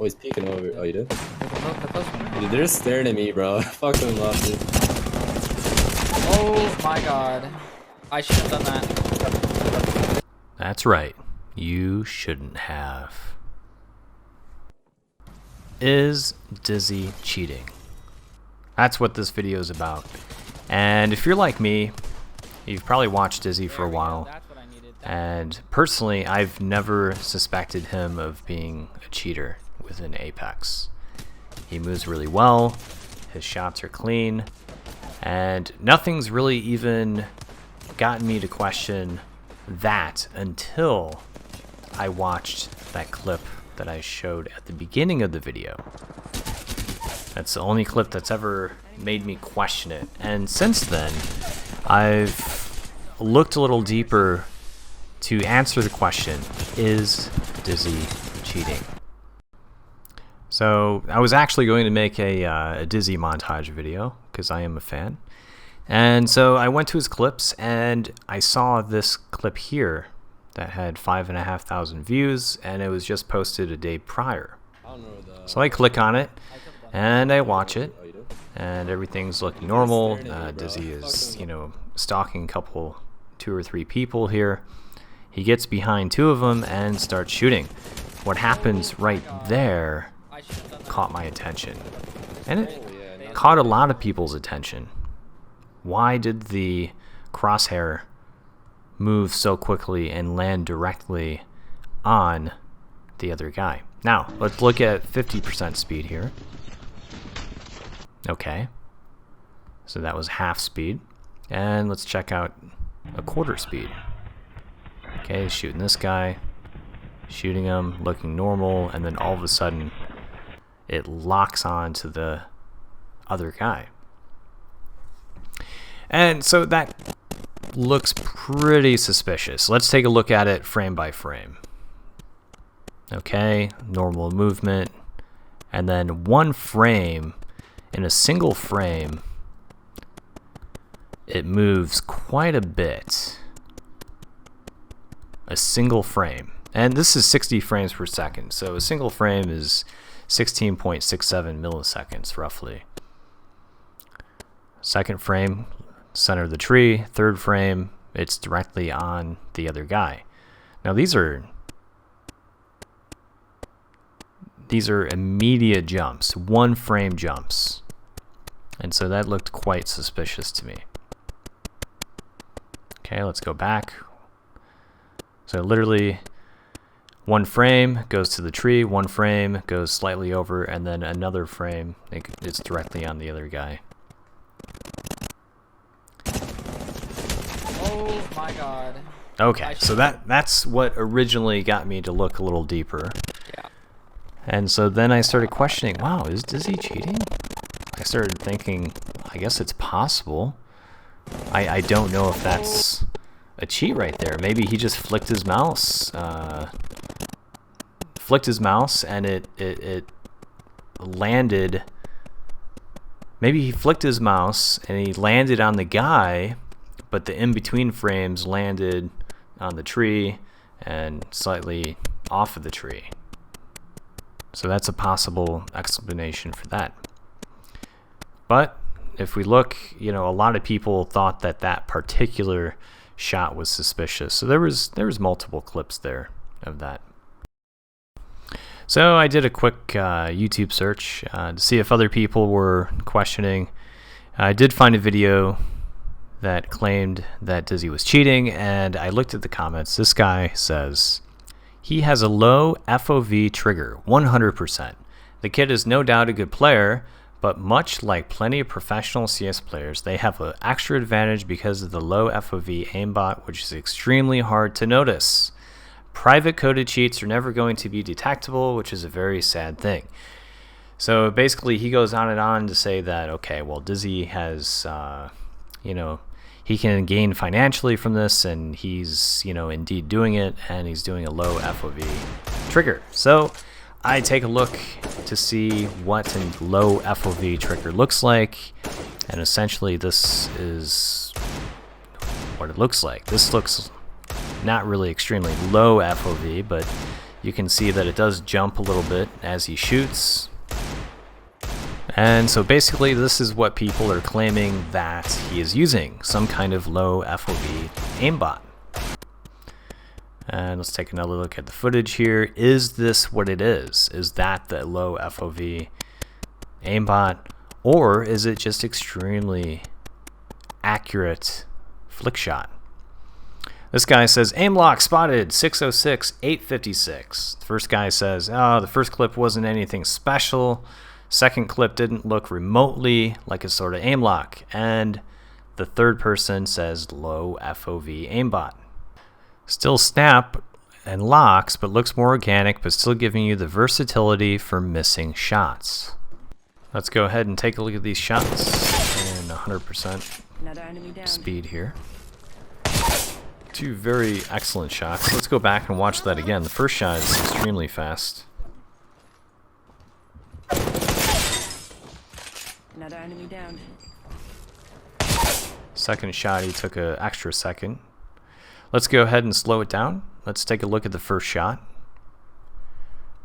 he's peeking over. Oh, you did? That was one. Dude, they're just staring at me, bro. Fuck them up, dude. Oh my god. I should have done that. That's right. You shouldn't have. Is Dizzy cheating? That's what this video is about. And if you're like me, you've probably watched Dizzy for a while. That's what I needed. And personally, I've never suspected him of being a cheater within Apex. He moves really well, his shots are clean, and nothing's really even gotten me to question that until I watched that clip that I showed at the beginning of the video. That's the only clip that's ever made me question it. And since then, I've looked a little deeper to answer the question, is Dizzy cheating? So I was actually going to make a Dizzy montage video because I am a fan. And so I went to his clips and I saw this clip here that had 5,500 views, and it was just posted a day prior. So I click on it and I watch it, and everything's looking normal. Dizzy is, stalking two or three people here. He gets behind two of them and starts shooting. What happens right there caught my attention, and it caught a lot of people's attention. Why did the crosshair move so quickly and land directly on the other guy? Now, let's look at 50% speed here. Okay. So that was half speed. And let's check out a quarter speed. Okay, shooting this guy, shooting him, looking normal, and then all of a sudden it locks on to the other guy. And so that looks pretty suspicious. Let's take a look at it frame by frame. Okay, normal movement, and then one frame, in a single frame, it moves quite a bit. A single frame. And this is 60 frames per second, so a single frame is 16.67 milliseconds roughly. Second frame, center of the tree. Third frame, it's directly on the other guy. Now these are immediate jumps, one frame jumps, and so that looked quite suspicious to me. Okay, let's go back. So literally one frame goes to the tree, one frame goes slightly over, and then another frame, it's directly on the other guy. Oh my god. Okay, so that's what originally got me to look a little deeper. Yeah. And so then I started questioning, wow, is Dizzy cheating? I started thinking, I guess it's possible. I don't know if that's a cheat right there. Maybe he just flicked his mouse. And it landed. Maybe he flicked his mouse and he landed on the guy, but the in-between frames landed on the tree and slightly off of the tree. So that's a possible explanation for that. But if we look, a lot of people thought that particular shot was suspicious. So there was multiple clips there of that. So I did a quick YouTube search to see if other people were questioning. I did find a video that claimed that Dizzy was cheating, and I looked at the comments. This guy says he has a low FOV trigger, 100%. The kid is no doubt a good player, but much like plenty of professional CS players, they have an extra advantage because of the low FOV aimbot, which is extremely hard to notice. Private coded cheats are never going to be detectable, which is a very sad thing. So basically he goes on and on to say that, okay, well, Dizzy has, he can gain financially from this, and he's, indeed doing it, and he's doing a low FOV trigger. So I take a look to see what a low FOV trigger looks like, and essentially this is what it looks like. This looks not really extremely low FOV, but You can see that it does jump a little bit as he shoots. And so basically this is what people are claiming that he is using, some kind of low FOV aimbot. And let's take another look at the footage here. Is this what it is? Is that the low FOV aimbot? Or is it just extremely accurate flick shot? This guy says, aim lock spotted, 606, 856. The first guy says, oh, the first clip wasn't anything special. Second clip didn't look remotely like a sort of aim lock. And the third person says low FOV aimbot. Still snap and locks, but looks more organic, but still giving you the versatility for missing shots. Let's go ahead and take a look at these shots in 100% speed here. Two very excellent shots. Let's go back and watch that again. The first shot is extremely fast. Another enemy down. Second shot, he took an extra second. Let's go ahead and slow it down. Let's take a look at the first shot.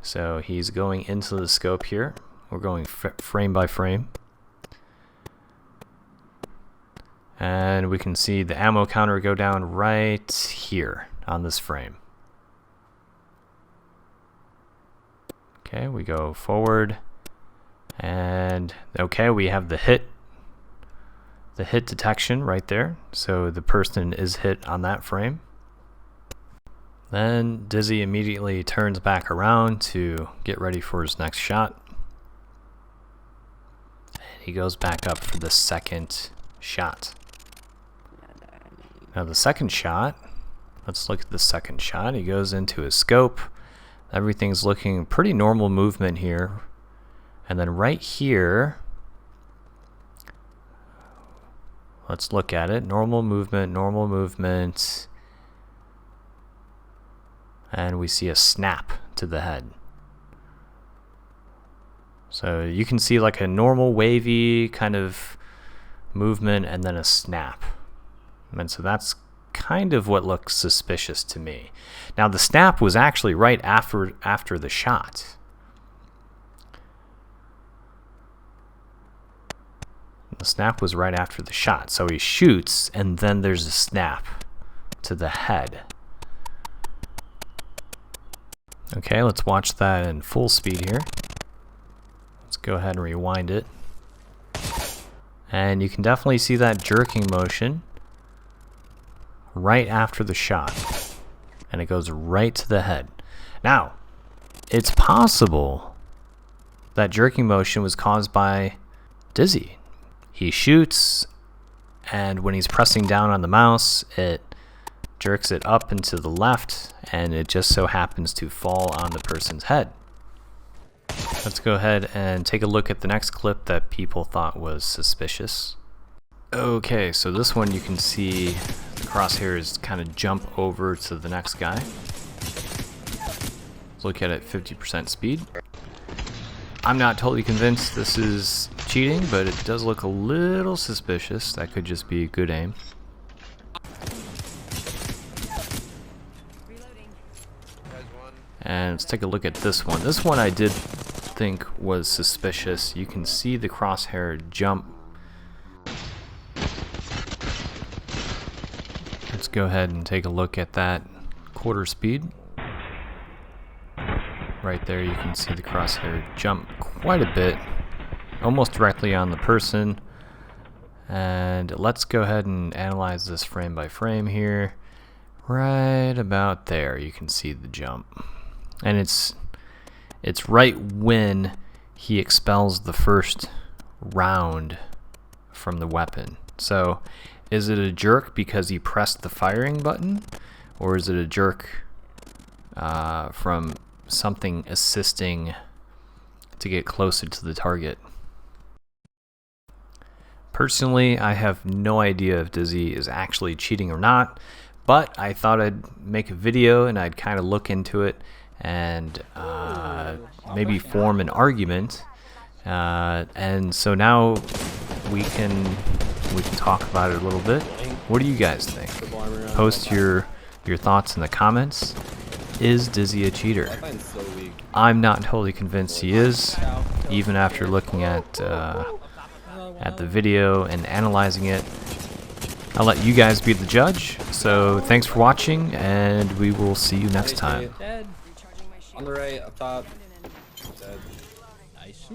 So he's going into the scope here. We're going frame by frame. And we can see the ammo counter go down right here on this frame. Okay, we go forward. And okay, we have the hit detection right there. So the person is hit on that frame. Then Dizzy immediately turns back around to get ready for his next shot. And he goes back up for the second shot. Now the second shot, let's look at the second shot. He goes into his scope. Everything's looking pretty normal movement here. And then right here, let's look at it. Normal movement, normal movement. And we see a snap to the head. So you can see like a normal wavy kind of movement and then a snap. And so that's kind of what looks suspicious to me. Now the snap was actually right after the shot. The snap was right after the shot. So he shoots and then there's a snap to the head. Okay, let's watch that in full speed here. Let's go ahead and rewind it. And you can definitely see that jerking motion right after the shot. And it goes right to the head. Now, it's possible that jerking motion was caused by Dizzy. He shoots, and when he's pressing down on the mouse, it jerks it up and to the left, and it just so happens to fall on the person's head. Let's go ahead and take a look at the next clip that people thought was suspicious. Okay, so this one you can see the crosshairs kind of jump over to the next guy. Let's look at it 50% speed. I'm not totally convinced this is cheating, but it does look a little suspicious. That could just be good aim. And let's take a look at this one. This one I did think was suspicious. You can see the crosshair jump. Let's go ahead and take a look at that quarter speed. Right there you can see the crosshair jump quite a bit, almost directly on the person. And let's go ahead and analyze this frame by frame here. Right about there you can see the jump. And it's right when he expels the first round from the weapon. So is it a jerk because he pressed the firing button, or is it a jerk from something assisting to get closer to the target? Personally, I have no idea if Dizzy is actually cheating or not, but I thought I'd make a video and I'd kind of look into it and maybe form an argument. And so now we can talk about it a little bit. What do you guys think? Post your thoughts in the comments. is Dizzy a cheater? I find so weak. I'm not totally convinced he is, even after looking at the video and analyzing it. I'll let you guys be the judge. So thanks for watching, and we will see you next time. Dead. On the right, up top. Dead. Nice.